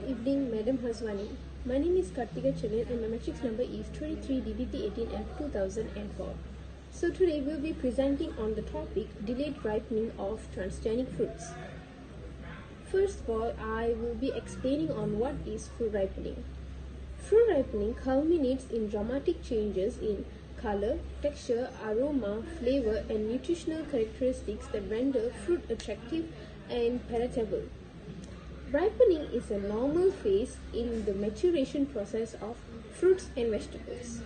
Good evening, Madam Haswani. My name is Kartika Chalil and my matrix number is 23DBT18F 2004. So today we'll be presenting on the topic delayed ripening of transgenic fruits. First of all, I will be explaining on what is fruit ripening. Fruit ripening culminates in dramatic changes in color, texture, aroma, flavor, and nutritional characteristics that render fruit attractive and palatable. Ripening is a normal phase in the maturation process of fruits and vegetables.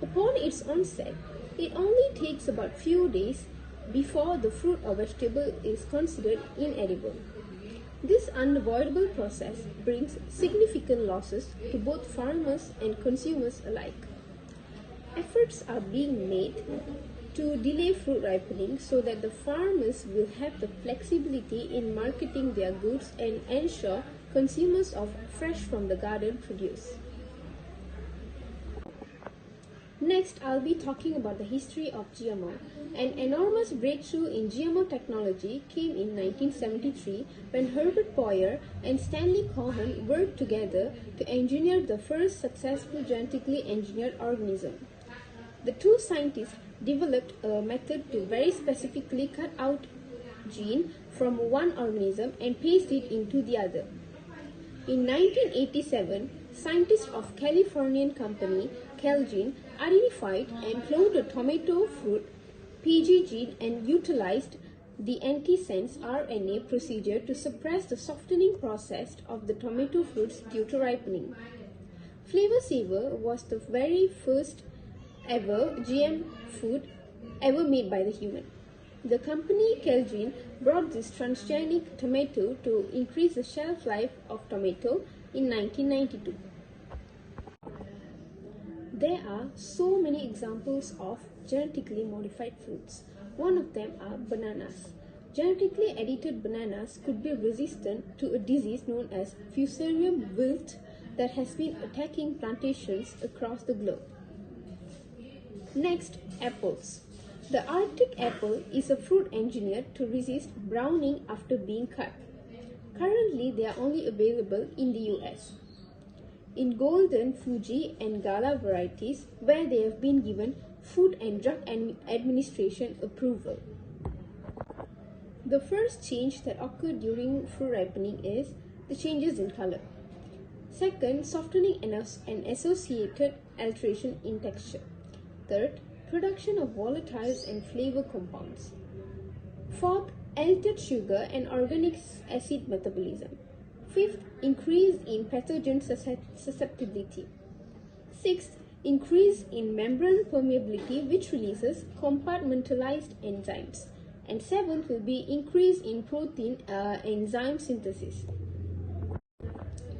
Upon its onset, it only takes about few days before the fruit or vegetable is considered inedible. This unavoidable process brings significant losses to both farmers and consumers alike. Efforts are being made to delay fruit ripening so that the farmers will have the flexibility in marketing their goods and ensure consumers of fresh from the garden produce. Next, I'll be talking about the history of GMO. An enormous breakthrough in GMO technology came in 1973 when Herbert Boyer and Stanley Cohen worked together to engineer the first successful genetically engineered organism. The two scientists developed a method to very specifically cut out gene from one organism and paste it into the other. In 1987, scientists of Californian company Celgene identified and cloned a tomato fruit PG gene and utilized the antisense RNA procedure to suppress the softening process of the tomato fruits due to ripening. Flavor Saver was the very first ever GM food ever made by the human. The company Celgene brought this transgenic tomato to increase the shelf life of tomato in 1992. There are so many examples of genetically modified fruits. One of them are bananas. Genetically edited bananas could be resistant to a disease known as Fusarium wilt that has been attacking plantations across the globe. Next, apples. The Arctic apple is a fruit engineered to resist browning after being cut. Currently, they are only available in the US. In golden, Fuji, and Gala varieties, where they have been given Food and Drug Administration approval. The first change that occurred during fruit ripening is the changes in color. Second, softening and associated alteration in texture. Third, production of volatiles and flavor compounds. Fourth, altered sugar and organic acid metabolism. Fifth, increase in pathogen susceptibility. Sixth, increase in membrane permeability, which releases compartmentalized enzymes. And seventh will be increase in protein enzyme synthesis.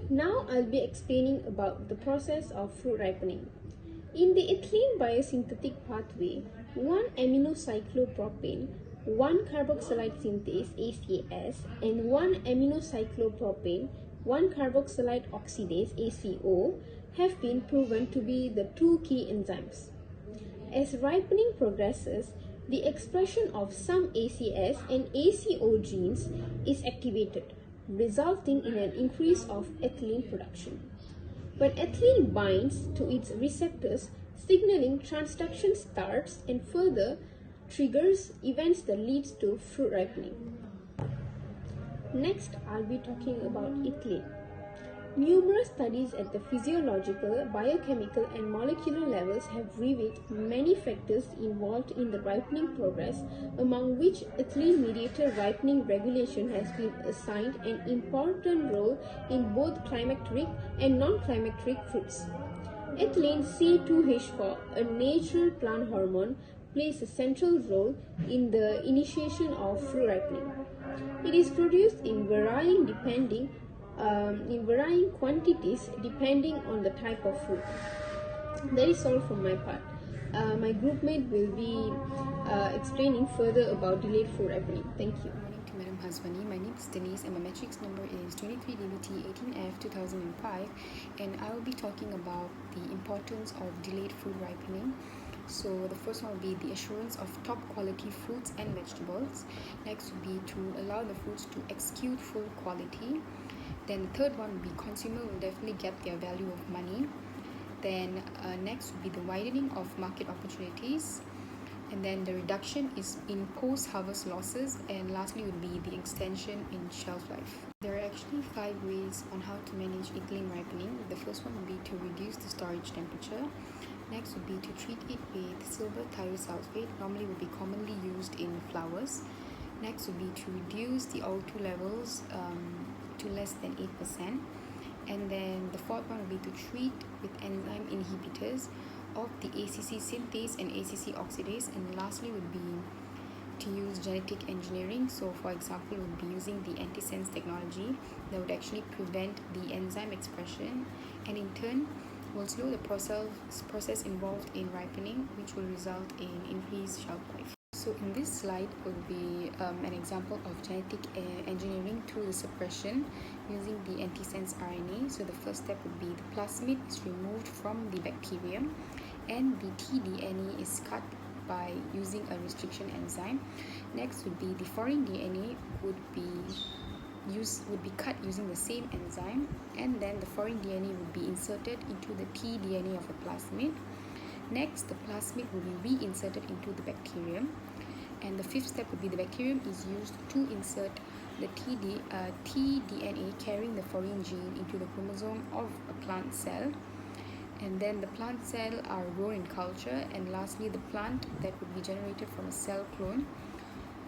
Now I'll be explaining about the process of fruit ripening. In the ethylene biosynthetic pathway, 1-aminocyclopropane, 1-carboxylate synthase ACAS, and 1-aminocyclopropane, 1-carboxylate oxidase ACO have been proven to be the two key enzymes. As ripening progresses, the expression of some ACS and ACO genes is activated, resulting in an increase of ethylene production. When ethylene binds to its receptors, signaling transduction starts and further triggers events that leads to fruit ripening. Next, I'll be talking about ethylene. Numerous studies at the physiological, biochemical, and molecular levels have revealed many factors involved in the ripening process, among which ethylene-mediated ripening regulation has been assigned an important role in both climacteric and non-climacteric fruits. Ethylene C2H4, a natural plant hormone, plays a central role in the initiation of fruit ripening. It is produced in varying quantities depending on the type of fruit. That is all from my part. My groupmate will be explaining further about delayed fruit ripening. Thank you. Good morning to Madam Haswani. My name is Denise and my matrix number is 23DBT18F 2005, and I will be talking about the importance of delayed fruit ripening. So the first one will be the assurance of top quality fruits and vegetables. Next would be to allow the fruits to execute full quality. Then the third one would be consumer will definitely get their value of money. Then next would be the widening of market opportunities, and then the reduction is in post-harvest losses, and lastly would be the extension in shelf life. There are actually 5 ways on how to manage ethylene ripening. The first one would be to reduce the storage temperature. Next would be to treat it with silver thiosulfate, normally would be commonly used in flowers. Next would be to reduce the O2 levels to less than 8%. And then the fourth one would be to treat with enzyme inhibitors of the ACC synthase and ACC oxidase. And lastly would be to use genetic engineering. So for example, would be using the antisense technology that would actually prevent the enzyme expression, and in turn will slow the process involved in ripening, which will result in increased shelf life. So in this slide would be an example of genetic engineering through the suppression using the antisense RNA. So the first step would be the plasmid is removed from the bacterium, and the tDNA is cut by using a restriction enzyme. Next would be the foreign DNA would be cut using the same enzyme, and then the foreign DNA would be inserted into the tDNA of the plasmid. Next, the plasmid will be reinserted into the bacterium, and the fifth step would be the bacterium is used to insert the tDNA carrying the foreign gene into the chromosome of a plant cell, and then the plant cell are grown in culture, and lastly the plant that would be generated from a cell clone.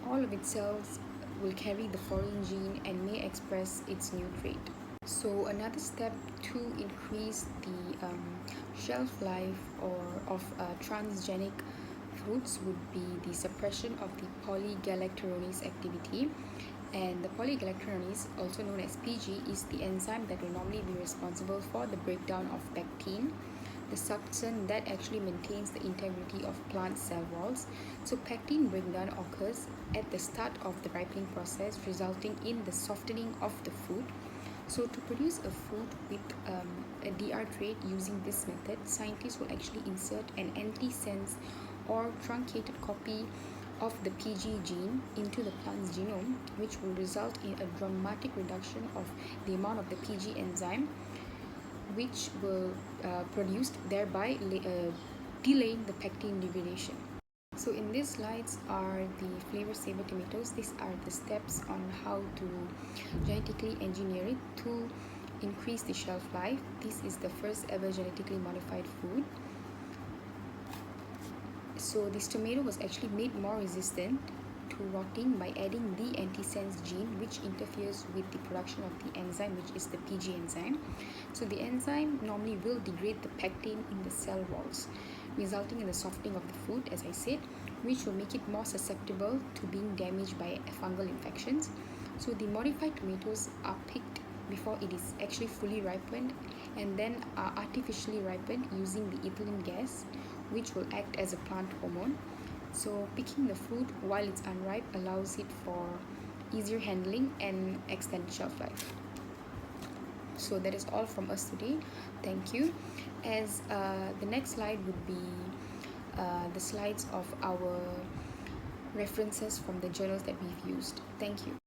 All of its cells will carry the foreign gene and may express its new trait. So another step to increase the shelf life of transgenic fruits would be the suppression of the polygalacturonase activity. And the polygalacturonase, also known as PG, is the enzyme that will normally be responsible for the breakdown of pectin, the substance that actually maintains the integrity of plant cell walls. So pectin breakdown occurs at the start of the ripening process, resulting in the softening of the fruit. So to produce a fruit with a DR trait using this method, scientists will actually insert an antisense or truncated copy of the PG gene into the plant's genome, which will result in a dramatic reduction of the amount of the PG enzyme which will produced, thereby delaying the pectin degradation. So in these slides are the Flavor Saver tomatoes. These are the steps on how to genetically engineer it to increase the shelf life. This is the first ever genetically modified food. So this tomato was actually made more resistant to rotting by adding the antisense gene, which interferes with the production of the enzyme, which is the PG enzyme. So the enzyme normally will degrade the pectin in the cell walls, resulting in the softening of the food, as I said, which will make it more susceptible to being damaged by fungal infections. So the modified tomatoes are picked before it is actually fully ripened, and then are artificially ripened using the ethylene gas, which will act as a plant hormone. So picking the fruit while it's unripe allows it for easier handling and extended shelf life. So that is all from us today. Thank you. As the next slide would be the slides of our references from the journals that we've used. Thank you.